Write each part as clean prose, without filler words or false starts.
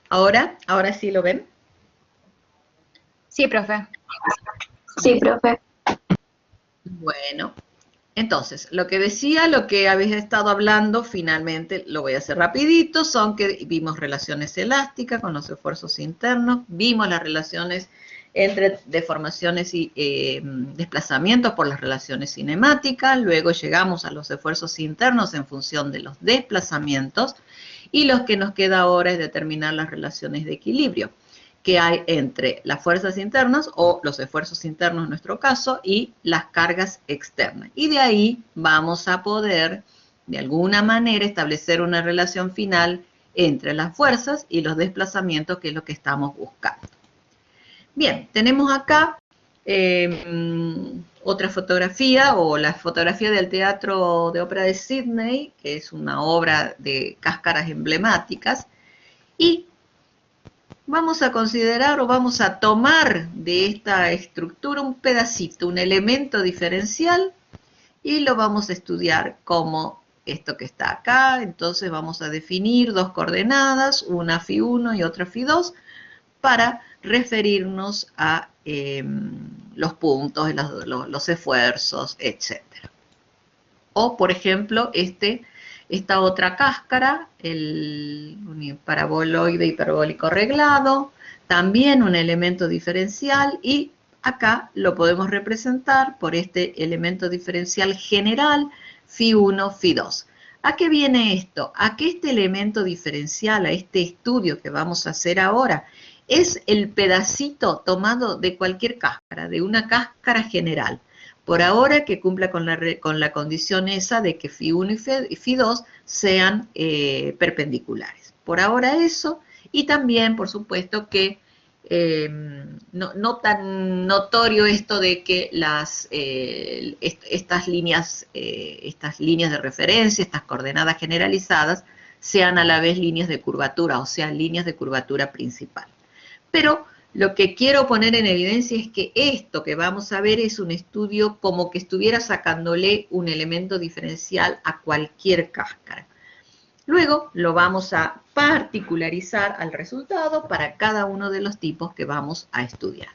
¿Ahora sí lo ven? Sí, profe. Sí, profe. Bueno, entonces, lo que decía, lo que habéis estado hablando, finalmente lo voy a hacer rapidito, son que vimos relaciones elásticas con los esfuerzos internos, vimos las relaciones entre deformaciones y desplazamientos por las relaciones cinemáticas, luego llegamos a los esfuerzos internos en función de los desplazamientos, y lo que nos queda ahora es determinar las relaciones de equilibrio que hay entre las fuerzas internas o los esfuerzos internos en nuestro caso y las cargas externas. Y de ahí vamos a poder, de alguna manera, establecer una relación final entre las fuerzas y los desplazamientos, que es lo que estamos buscando. Bien, tenemos acá otra fotografía, o la fotografía del Teatro de Ópera de Sydney, que es una obra de cáscaras emblemáticas, y vamos a considerar o vamos a tomar de esta estructura un pedacito, un elemento diferencial, y lo vamos a estudiar como esto que está acá. Entonces vamos a definir dos coordenadas, una φ1 y otra φ2, para referirnos a los puntos, los esfuerzos, etc. O, por ejemplo, esta otra cáscara, el paraboloide hiperbólico reglado, también un elemento diferencial, y acá lo podemos representar por este elemento diferencial general, φ1, φ2. ¿A qué viene esto? A que este elemento diferencial, a este estudio que vamos a hacer ahora, es el pedacito tomado de cualquier cáscara, de una cáscara general. Por ahora que cumpla con la condición esa de que φ1 y φ2 sean perpendiculares. Por ahora eso, y también, por supuesto, que no tan notorio esto de que estas líneas de referencia, estas coordenadas generalizadas, sean a la vez líneas de curvatura, o sea, líneas de curvatura principal. Pero lo que quiero poner en evidencia es que esto que vamos a ver es un estudio como que estuviera sacándole un elemento diferencial a cualquier cáscara. Luego lo vamos a particularizar al resultado para cada uno de los tipos que vamos a estudiar.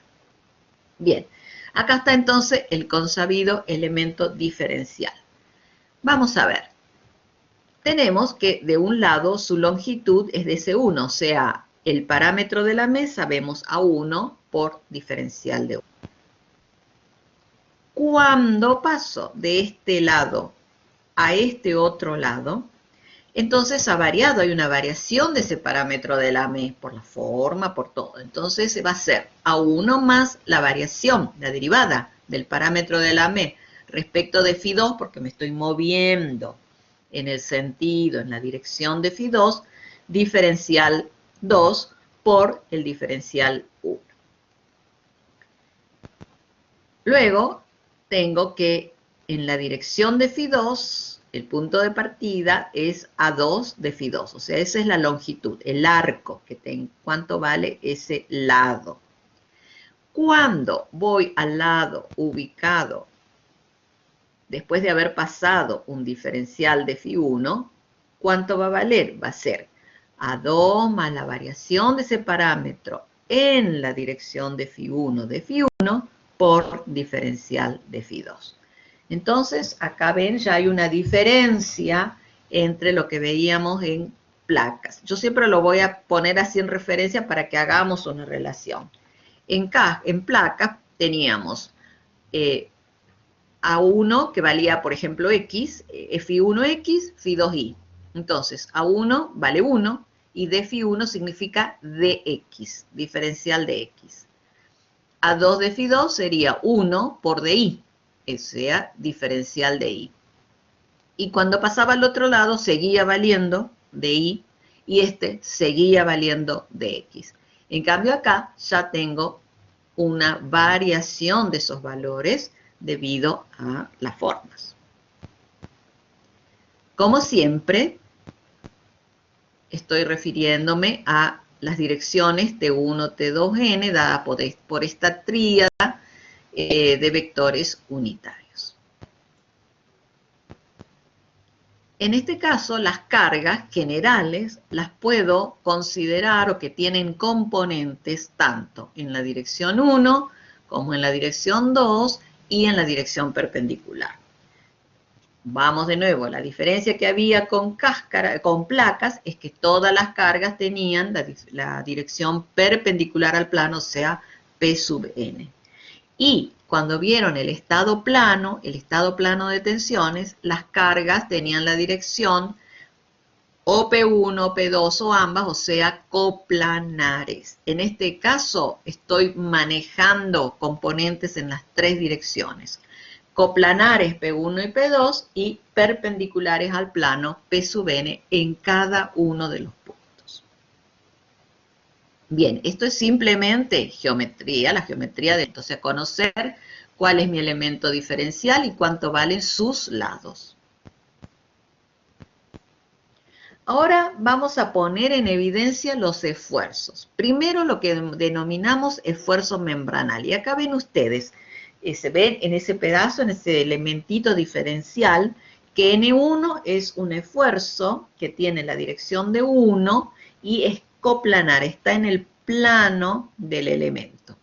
Bien, acá está entonces el consabido elemento diferencial. Vamos a ver. Tenemos que de un lado su longitud es de S1, o sea, el parámetro de la mesa vemos A1 por diferencial de 1. Cuando paso de este lado a este otro lado, entonces ha variado, hay una variación de ese parámetro de la mesa, por la forma, por todo. Entonces va a ser A1 más la variación, la derivada del parámetro de la mesa respecto de φ2, porque me estoy moviendo en el sentido, en la dirección de φ2, diferencial 2 por el diferencial 1. Luego tengo que en la dirección de φ2, el punto de partida es A2 de φ2, o sea, esa es la longitud, el arco que tengo, cuánto vale ese lado. Cuando voy al lado ubicado después de haber pasado un diferencial de φ1, ¿cuánto va a valer? Va a ser A2 más la variación de ese parámetro en la dirección de φ1 por diferencial de φ2. Entonces, acá ven, ya hay una diferencia entre lo que veíamos en placas. Yo siempre lo voy a poner así en referencia para que hagamos una relación. En placas teníamos A1 que valía, por ejemplo, X, Fi1X, Fi2Y. Entonces, A1 vale 1 y de Fi1 significa dx, diferencial de X. A2 de Fi2 sería 1 por dY, o sea, diferencial de Y. Y cuando pasaba al otro lado seguía valiendo dY y este seguía valiendo dx. En cambio acá ya tengo una variación de esos valores debido a las formas. Como siempre, estoy refiriéndome a las direcciones T1, T2, N, dadas por esta tríada de vectores unitarios. En este caso, las cargas generales las puedo considerar o que tienen componentes tanto en la dirección 1 como en la dirección 2 y en la dirección perpendicular. Vamos de nuevo, la diferencia que había con placas es que todas las cargas tenían la dirección perpendicular al plano, o sea, P sub n. Y cuando vieron el estado plano de tensiones, las cargas tenían la dirección o P1, o P2 o ambas, o sea, coplanares. En este caso estoy manejando componentes en las tres direcciones. Coplanares P1 y P2 y perpendiculares al plano P sub n en cada uno de los puntos. Bien, esto es simplemente geometría, la geometría de entonces conocer cuál es mi elemento diferencial y cuánto valen sus lados. Ahora vamos a poner en evidencia los esfuerzos. Primero lo que denominamos esfuerzo membranal. Y acá ven ustedes, se ven en ese pedazo, en ese elementito diferencial, que N1 es un esfuerzo que tiene la dirección de 1 y es coplanar, está en el plano del elemento.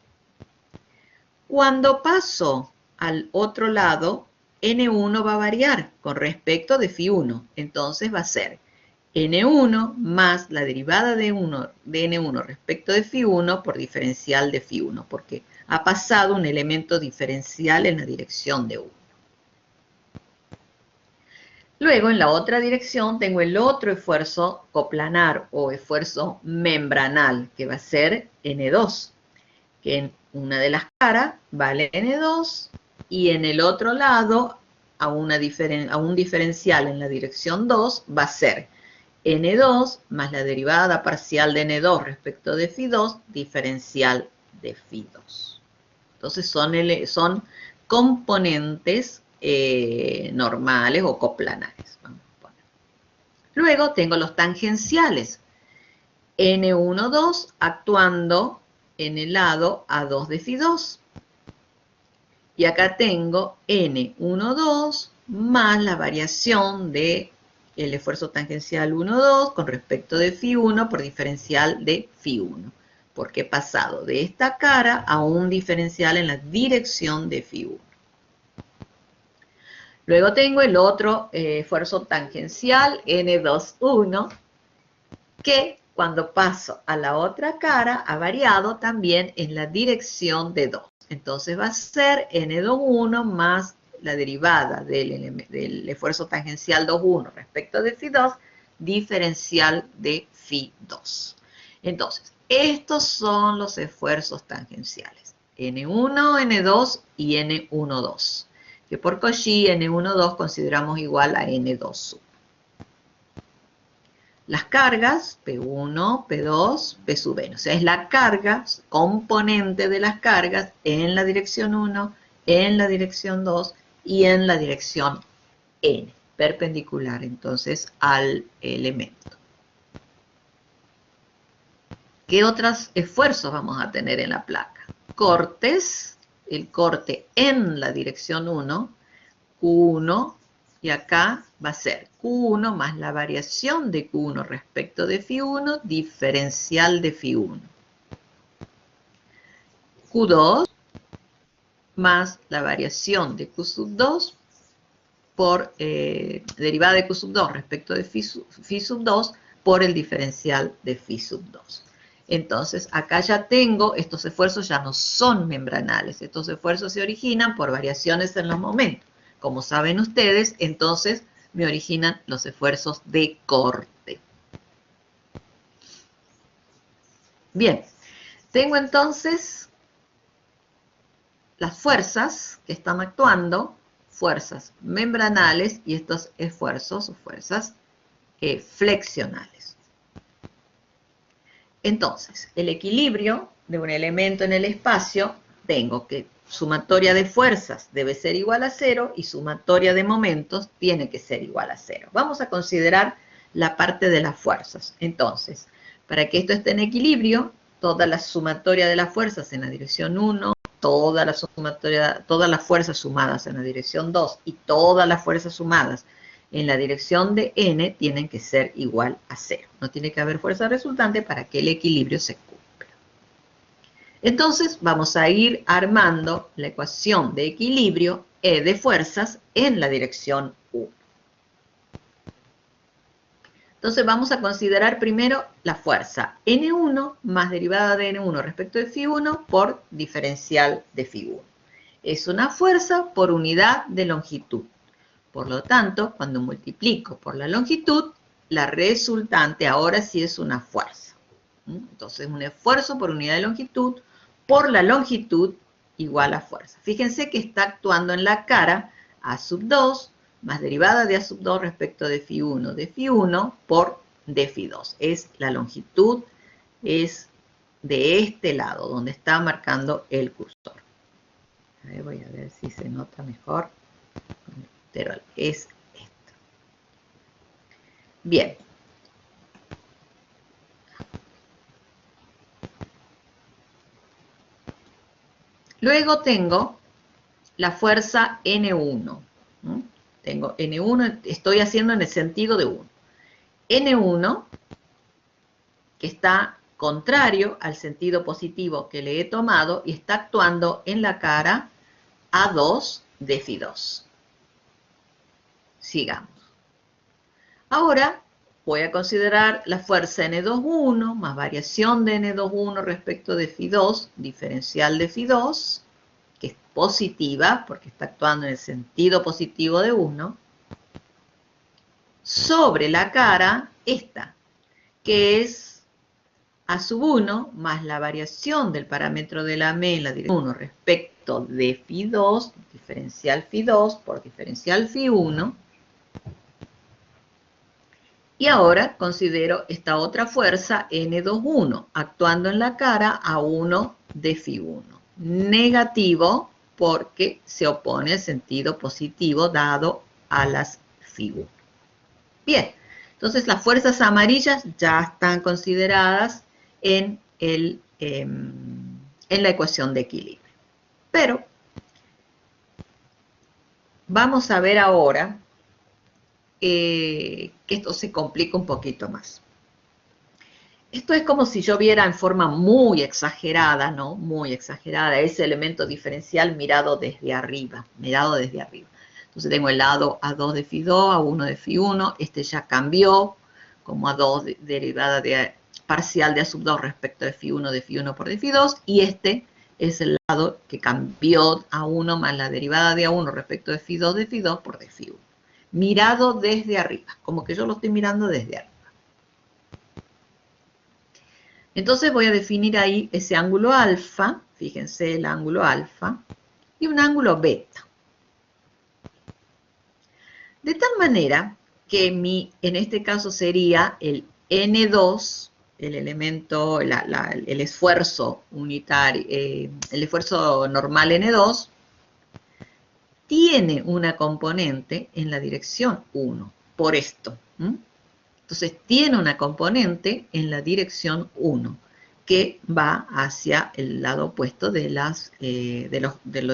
Cuando paso al otro lado, N1 va a variar con respecto de Φ1. Entonces va a ser N1 más la derivada de N1 respecto de Φ1 por diferencial de Φ1, porque ha pasado un elemento diferencial en la dirección de 1. Luego, en la otra dirección, tengo el otro esfuerzo coplanar o esfuerzo membranal, que va a ser N2, que en una de las caras vale N2 y en el otro lado, a un diferencial en la dirección 2, va a ser N2 más la derivada parcial de N2 respecto de Φ2, diferencial de Φ2. Entonces son componentes normales o coplanares. Vamos a poner. Luego tengo los tangenciales. N1,2 actuando en el lado A2 de Φ2. Y acá tengo N1,2 más la variación de el esfuerzo tangencial 1,2 con respecto de Φ1 por diferencial de Φ1. Porque he pasado de esta cara a un diferencial en la dirección de Φ1. Luego tengo el otro esfuerzo tangencial, N2,1, que cuando paso a la otra cara ha variado también en la dirección de 2. Entonces va a ser N2,1 más la derivada del esfuerzo tangencial 2,1 respecto de Φ2, diferencial de Φ2. Entonces, estos son los esfuerzos tangenciales. N1, N2 y N1,2. Que por Cauchy N1,2 consideramos igual a N2 sub. Las cargas, P1, P2, P sub n. O sea, es la carga, componente de las cargas en la dirección 1, en la dirección 2 y en la dirección n, perpendicular entonces al elemento. ¿Qué otros esfuerzos vamos a tener en la placa? Cortes, el corte en la dirección 1, Q1, y acá va a ser Q1 más la variación de Q1 respecto de Φ1, diferencial de Φ1. Q2 más la variación de Q sub 2 por derivada de Q sub 2 respecto de Φ sub 2 por el diferencial de Φ sub 2. Entonces, acá ya tengo, estos esfuerzos ya no son membranales. Estos esfuerzos se originan por variaciones en los momentos. Como saben ustedes, entonces me originan los esfuerzos de corte. Bien, tengo entonces las fuerzas que están actuando, fuerzas membranales y estos esfuerzos o fuerzas flexionales. Entonces, el equilibrio de un elemento en el espacio, tengo que sumatoria de fuerzas debe ser igual a 0 y sumatoria de momentos tiene que ser igual a 0. Vamos a considerar la parte de las fuerzas. Entonces, para que esto esté en equilibrio, toda la sumatoria de las fuerzas en la dirección 1, todas las fuerzas sumadas en la dirección 2 y todas las fuerzas sumadas en la dirección de n tienen que ser igual a 0. No tiene que haber fuerza resultante para que el equilibrio se cumpla. Entonces vamos a ir armando la ecuación de equilibrio E de fuerzas en la dirección 1. Entonces vamos a considerar primero la fuerza N1 más derivada de N1 respecto de Φ1 por diferencial de Φ1. Es una fuerza por unidad de longitud. Por lo tanto, cuando multiplico por la longitud, la resultante ahora sí es una fuerza. Entonces, un esfuerzo por unidad de longitud por la longitud igual a fuerza. Fíjense que está actuando en la cara A sub 2 más derivada de A sub 2 respecto de Φ1 de Φ1 por d Φ2. Es la longitud, es de este lado, donde está marcando el cursor. A ver, voy a ver si se nota mejor. Pero es esto. Bien. Luego tengo la fuerza N1. Tengo N1, estoy haciendo en el sentido de 1. N1, que está contrario al sentido positivo que le he tomado y está actuando en la cara A2 de Φ2. Sigamos. Ahora voy a considerar la fuerza N21 más variación de N21 respecto de Φ2, diferencial de Φ2, que es positiva porque está actuando en el sentido positivo de 1, sobre la cara esta, que es A sub 1 más la variación del parámetro de la M en la dirección 1 respecto de Φ2, diferencial Φ2 por diferencial Φ1. Y ahora considero esta otra fuerza N21, actuando en la cara A1 de Φ1. Negativo porque se opone al sentido positivo dado a las Φ1. Bien, entonces las fuerzas amarillas ya están consideradas en la ecuación de equilibrio. Pero vamos a ver ahora que esto se complica un poquito más. Esto es como si yo viera en forma muy exagerada, ¿no? Muy exagerada, ese elemento diferencial mirado desde arriba, Entonces tengo el lado A2 de Φ2, A1 de Φ1, este ya cambió como A2 derivada de parcial de A sub 2 respecto de Φ1 por d Φ2, y este es el lado que cambió A1 más la derivada de A1 respecto de Φ2 por d Φ1. Mirado desde arriba, como que yo lo estoy mirando desde arriba. Entonces voy a definir ahí ese ángulo alfa, fíjense el ángulo alfa, y un ángulo beta. De tal manera que en este caso sería el N2, el elemento, el esfuerzo unitario, el esfuerzo normal N2, tiene una componente en la dirección 1, por esto. Entonces, tiene una componente en la dirección 1, que va hacia el lado opuesto de los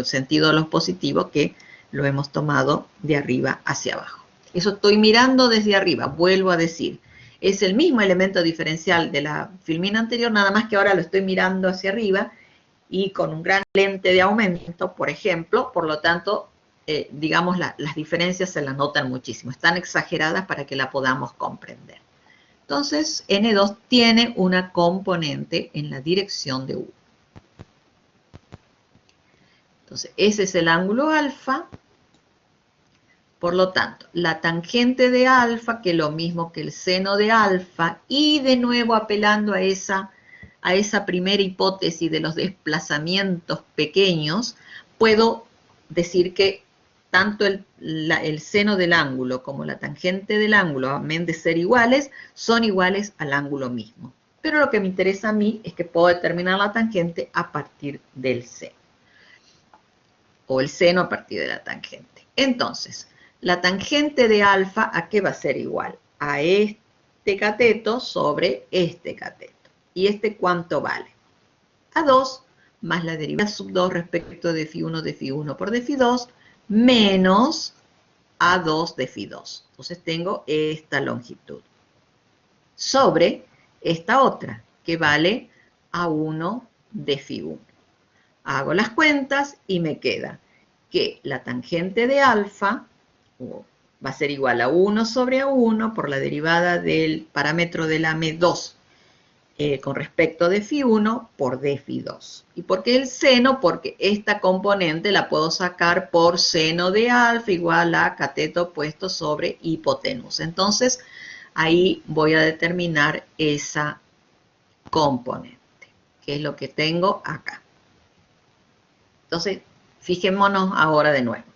sentidos de los positivos, que lo hemos tomado de arriba hacia abajo. Eso estoy mirando desde arriba, vuelvo a decir. Es el mismo elemento diferencial de la filmina anterior, nada más que ahora lo estoy mirando hacia arriba y con un gran lente de aumento, por ejemplo, por lo tanto, digamos, las diferencias se las notan muchísimo, están exageradas para que la podamos comprender. Entonces, N2 tiene una componente en la dirección de 1. Entonces, ese es el ángulo alfa. Por lo tanto, la tangente de alfa, que es lo mismo que el seno de alfa, y de nuevo apelando a esa primera hipótesis de los desplazamientos pequeños, puedo decir que tanto el seno del ángulo como la tangente del ángulo, amén de ser iguales, son iguales al ángulo mismo. Pero lo que me interesa a mí es que puedo determinar la tangente a partir del seno. O el seno a partir de la tangente. Entonces, la tangente de alfa, ¿a qué va a ser igual? A este cateto sobre este cateto. ¿Y este cuánto vale? A 2 más la derivada sub 2 respecto de Φ1 por d Φ2 menos A2 de Φ2. Entonces tengo esta longitud. Sobre esta otra, que vale A1 de Φ1. Hago las cuentas y me queda que la tangente de alfa va a ser igual a 1 sobre A1 por la derivada del parámetro de la M2 con respecto de Φ1 por d Φ2. ¿Y por qué el seno? Porque esta componente la puedo sacar por seno de alfa igual a cateto opuesto sobre hipotenusa. Entonces, ahí voy a determinar esa componente, que es lo que tengo acá. Entonces, fijémonos ahora de nuevo.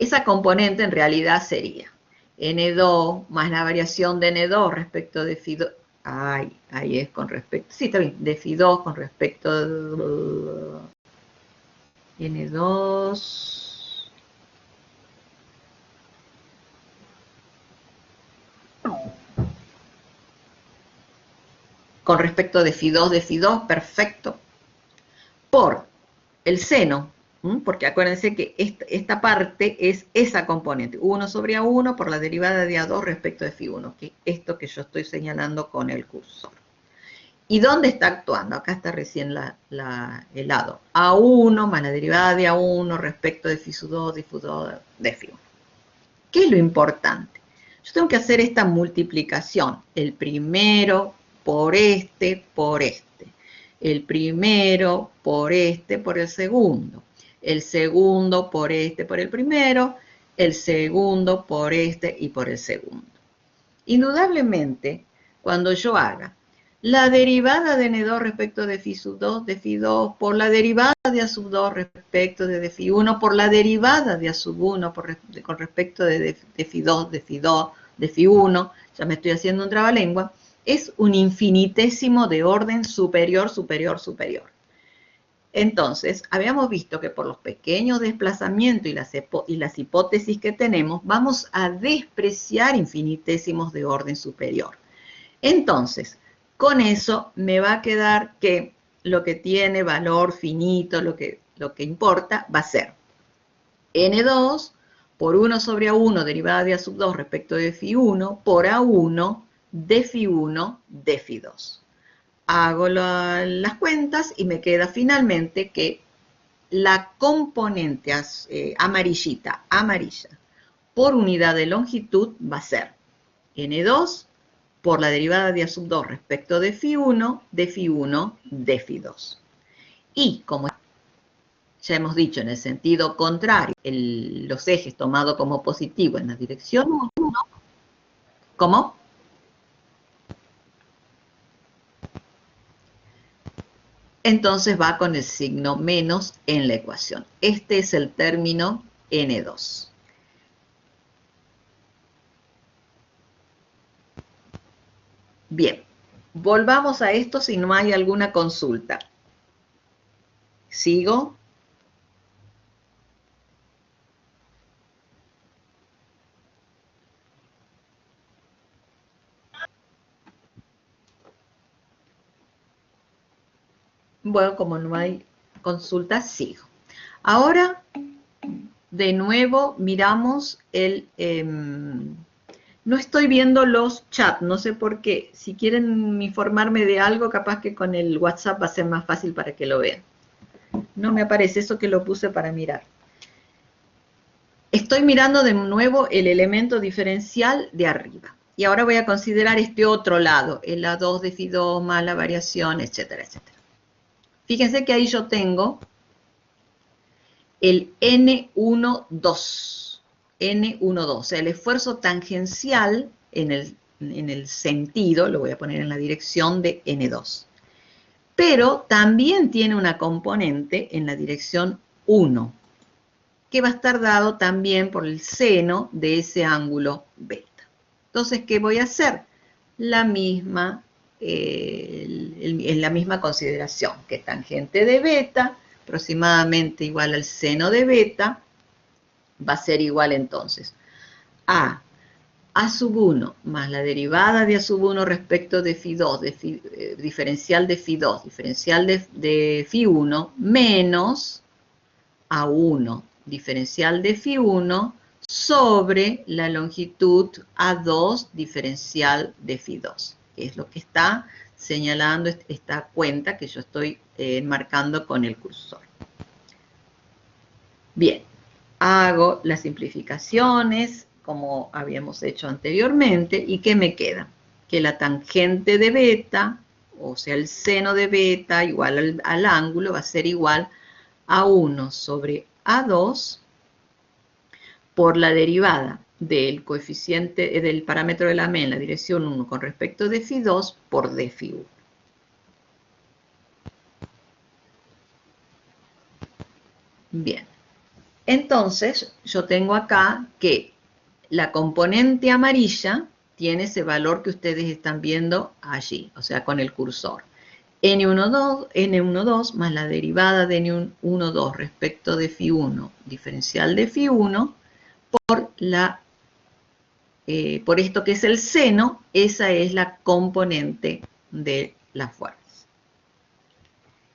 Esa componente en realidad sería N2 más la variación de N2 respecto de Φ2. Ahí es con respecto, sí, está bien, de Φ2 con respecto de N2. Con respecto de Φ2, perfecto. Por el seno, porque acuérdense que esta parte es esa componente, 1 sobre A1 por la derivada de A2 respecto de Φ1, que es esto que yo estoy señalando con el cursor. ¿Y dónde está actuando? Acá está recién el lado. A1 más la derivada de A1 respecto de Φ2, de Φ2, de Φ1. ¿Qué es lo importante? Yo tengo que hacer esta multiplicación. El primero por este, por este. El primero por este, por el segundo. El segundo por este, por el primero. El segundo por este y por el segundo. Indudablemente, cuando yo haga la derivada de N2 respecto de Φ2 por la derivada de A2 respecto de Φ1 por la derivada de A1 con respecto de Φ2 de Φ1, ya me estoy haciendo un trabalengua, es un infinitésimo de orden superior, superior, superior. Entonces, habíamos visto que por los pequeños desplazamientos y las hipótesis que tenemos, vamos a despreciar infinitésimos de orden superior. Entonces, con eso me va a quedar que lo que tiene valor finito, lo que importa, va a ser N2 por 1 sobre A1 derivada de A2 respecto de Φ1 por A1 de Φ1 de Φ2. Hago las cuentas y me queda finalmente que la componente amarilla por unidad de longitud va a ser N2 por la derivada de A2 respecto de Φ1 de Φ2. Y como ya hemos dicho en el sentido contrario, los ejes tomados como positivo en la dirección 1, ¿cómo? Entonces va con el signo menos en la ecuación. Este es el término N2. Bien, volvamos a esto si no hay alguna consulta. ¿Sigo? Bueno, como no hay consulta, sigo. Ahora, de nuevo, miramos no estoy viendo los chats, no sé por qué. Si quieren informarme de algo, capaz que con el WhatsApp va a ser más fácil para que lo vean. No me aparece eso que lo puse para mirar. Estoy mirando de nuevo el elemento diferencial de arriba. Y ahora voy a considerar este otro lado, el A2 de Φ2 más la variación, etcétera, etcétera. Fíjense que ahí yo tengo el N12, o sea, el esfuerzo tangencial en el sentido, lo voy a poner en la dirección de N2. Pero también tiene una componente en la dirección 1, que va a estar dado también por el seno de ese ángulo beta. Entonces, ¿qué voy a hacer? La misma consideración, que tangente de beta, aproximadamente igual al seno de beta, va a ser igual entonces a sub 1 más la derivada de A sub 1 respecto de Φ2, diferencial de Φ2, diferencial de Φ1, menos A1, diferencial de Φ1 sobre la longitud A2 diferencial de Φ2, que es lo que está señalando esta cuenta que yo estoy marcando con el cursor. Bien, hago las simplificaciones como habíamos hecho anteriormente, ¿y qué me queda? Que la tangente de beta, o sea, el seno de beta igual al ángulo, va a ser igual a 1 sobre A2 por la derivada del coeficiente del parámetro de la m en la dirección 1 con respecto de Φ2 por d Φ1. Bien, entonces yo tengo acá que la componente amarilla tiene ese valor que ustedes están viendo allí, o sea, con el cursor. N12 más la derivada de N12 respecto de Φ1, diferencial de Φ1, por esto que es el seno, esa es la componente de la fuerza.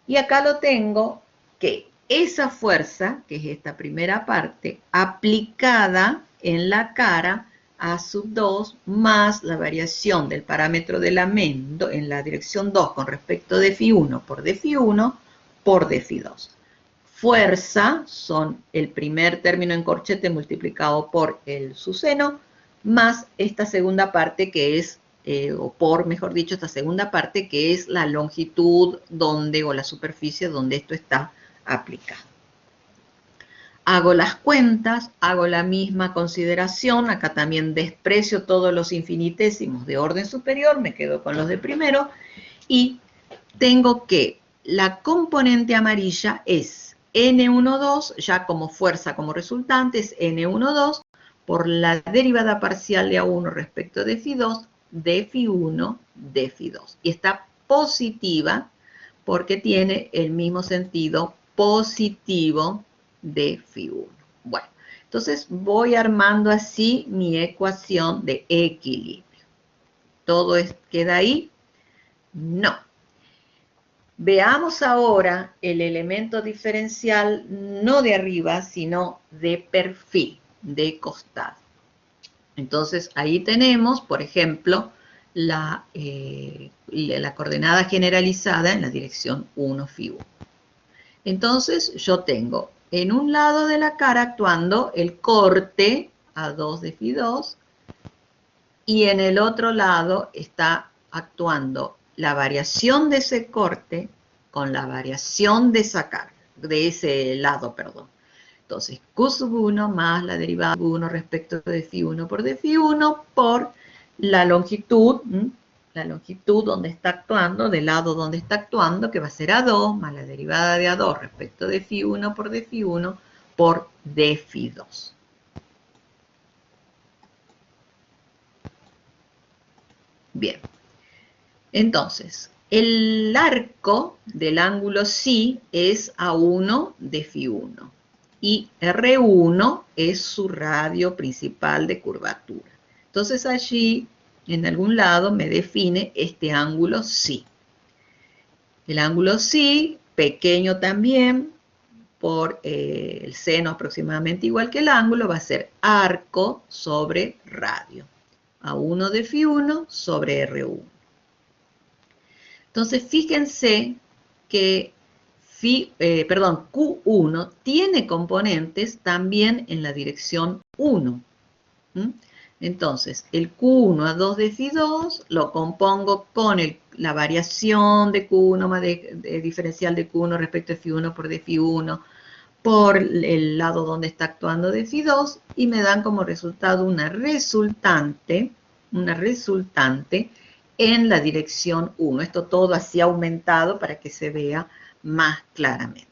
Y acá lo tengo que esa fuerza, que es esta primera parte, aplicada en la cara A sub 2 más la variación del parámetro de la MEN en la dirección 2 con respecto de Φ1 por d Φ1 por d Φ2. Fuerza son el primer término en corchete multiplicado por su seno más esta segunda parte que es, o por, mejor dicho, esta segunda parte que es la longitud donde, o la superficie donde esto está aplicado. Hago las cuentas, hago la misma consideración, acá también desprecio todos los infinitésimos de orden superior, me quedo con los de primero, y tengo que la componente amarilla es N12, ya como fuerza, como resultante, es N12 por la derivada parcial de A1 respecto de Φ2, de Φ1, de Φ2. Y está positiva porque tiene el mismo sentido positivo de Φ1. Bueno, entonces voy armando así mi ecuación de equilibrio. ¿Todo queda ahí? No. Veamos ahora el elemento diferencial no de arriba, sino de perfil, de costado. Entonces, ahí tenemos, por ejemplo, la coordenada generalizada en la dirección 1 Φ1. Entonces, yo tengo en un lado de la cara actuando el corte A2 de Φ2 y en el otro lado está actuando la variación de ese corte con la variación de esa carga, de ese lado, perdón. Entonces, Q sub 1 más la derivada de 1 respecto de Φ1 por d Φ1 por la longitud donde está actuando, del lado donde está actuando, que va a ser A2 más la derivada de A2 respecto de Φ1 por d Φ1 por d Φ2. Bien, entonces, el arco del ángulo Ψ es A1 de Φ1 y R1 es su radio principal de curvatura. Entonces allí, en algún lado, me define este ángulo Ψ. El ángulo Ψ, pequeño también, por el seno aproximadamente igual que el ángulo, va a ser arco sobre radio. A1 de Φ1 sobre R1. Entonces, fíjense que Q1 tiene componentes también en la dirección 1. Entonces, el Q1 a 2 de Φ2 lo compongo con la variación de Q1 más de diferencial de Q1 respecto a Φ1 por d Φ1 por el lado donde está actuando de Φ2 y me dan como resultado una resultante en la dirección 1. Esto todo así aumentado para que se vea más claramente.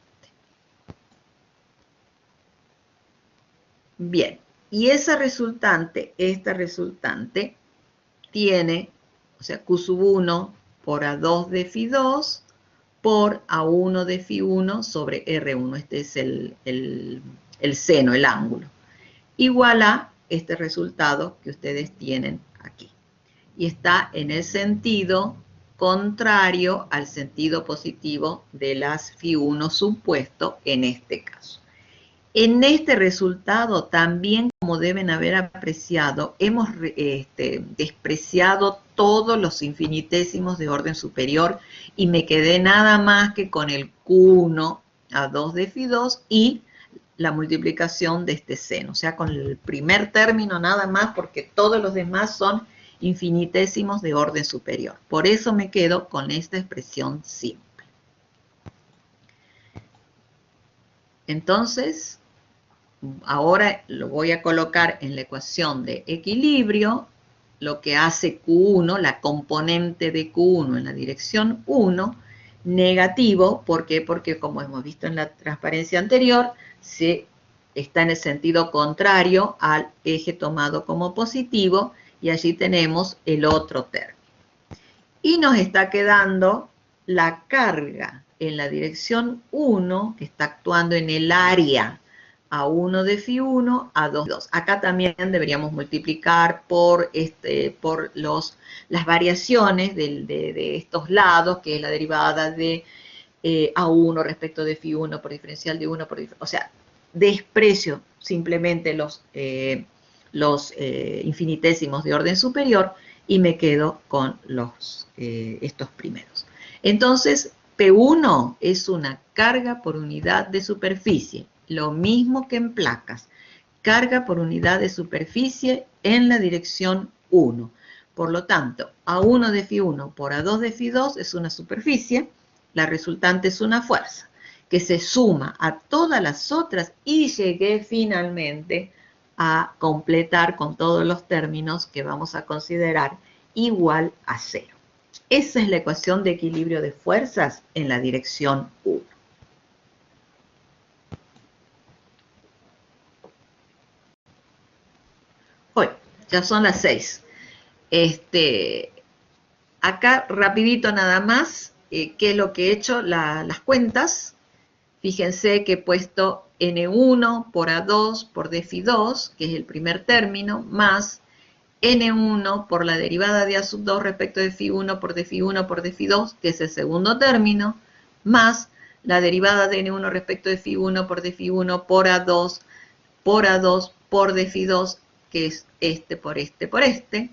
Bien, y esta resultante tiene, o sea, Q sub 1 por A2 de Φ2 por A1 de Φ1 sobre R1. Este es el seno, el ángulo. Igual a este resultado que ustedes tienen aquí. Y está en el sentido contrario al sentido positivo de las Φ1 supuesto en este caso. En este resultado, también como deben haber apreciado, hemos despreciado todos los infinitésimos de orden superior y me quedé nada más que con el Q1 a 2 de Φ2 y la multiplicación de este seno, o sea, con el primer término nada más, porque todos los demás son infinitésimos de orden superior. Por eso me quedo con esta expresión simple. Entonces, ahora lo voy a colocar en la ecuación de equilibrio, lo que hace Q1, la componente de Q1 en la dirección 1, negativo. ¿Por qué? Porque como hemos visto en la transparencia anterior, se está en el sentido contrario al eje tomado como positivo y allí tenemos el otro término. Y nos está quedando la carga en la dirección 1, que está actuando en el área a 1 de Φ1 a 2 de Φ2. Acá también deberíamos multiplicar por las variaciones de estos lados, que es la derivada de A1 respecto de Φ1 por diferencial de 1 por diferencial. O sea, desprecio simplemente los infinitésimos de orden superior y me quedo con estos primeros. Entonces, P1 es una carga por unidad de superficie, lo mismo que en placas, carga por unidad de superficie en la dirección 1. Por lo tanto, A1 de Φ1 por A2 de Φ2 es una superficie, la resultante es una fuerza, que se suma a todas las otras y llegué finalmente a completar con todos los términos que vamos a considerar igual a 0. Esa es la ecuación de equilibrio de fuerzas en la dirección 1. Hoy, ya son las 6. Acá rapidito nada más, qué es lo que he hecho, las cuentas. Fíjense que he puesto N1 por A2 por d Φ2, que es el primer término, más N1 por la derivada de A sub 2 respecto de Φ1 por d Φ1 por d Φ2, que es el segundo término, más la derivada de N1 respecto de Φ1 por d Φ1 por A2 por d Φ2, que es este por este,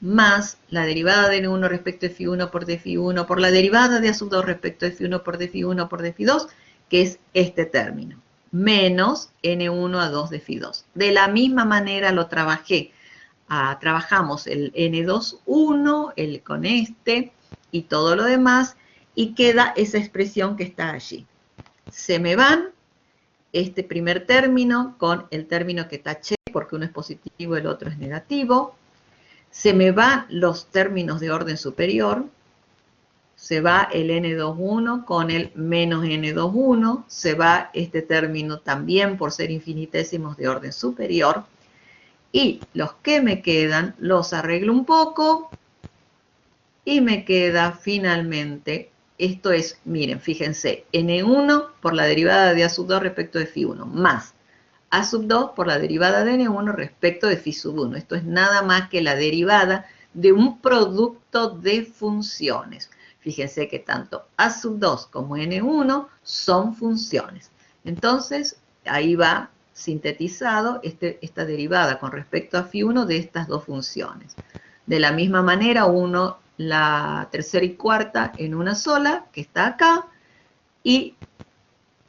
más la derivada de N1 respecto de Φ1 por d Φ1 por la derivada de A sub 2 respecto de Φ1 por d Φ1 por d Φ2, que es este término, menos N1 a 2 de Φ2. De la misma manera lo trabajé. Trabajamos el N2,1, con este y todo lo demás, y queda esa expresión que está allí. Se me van este primer término con el término que taché, porque uno es positivo y el otro es negativo. Se me van los términos de orden superior. Se va el N21 con el menos N21, se va este término también por ser infinitésimos de orden superior, y los que me quedan los arreglo un poco, y me queda finalmente, esto es, miren, fíjense, N1 por la derivada de A sub 2 respecto de Φ1, más A sub 2 por la derivada de N1 respecto de Φ sub 1. Esto es nada más que la derivada de un producto de funciones. Fíjense que tanto A sub 2 como N1 son funciones. Entonces, ahí va sintetizado esta derivada con respecto a Φ1 de estas dos funciones. De la misma manera, uno la tercera y cuarta en una sola, que está acá, y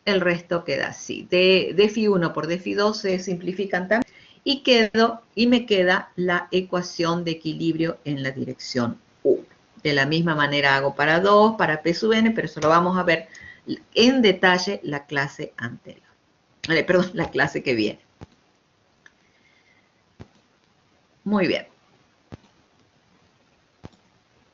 el resto queda así. De Φ1 por d Φ2 se simplifican también, y me queda la ecuación de equilibrio en la dirección 1. De la misma manera hago para 2, para P sub n, pero eso lo vamos a ver en detalle la clase anterior. Perdón, la clase que viene. Muy bien.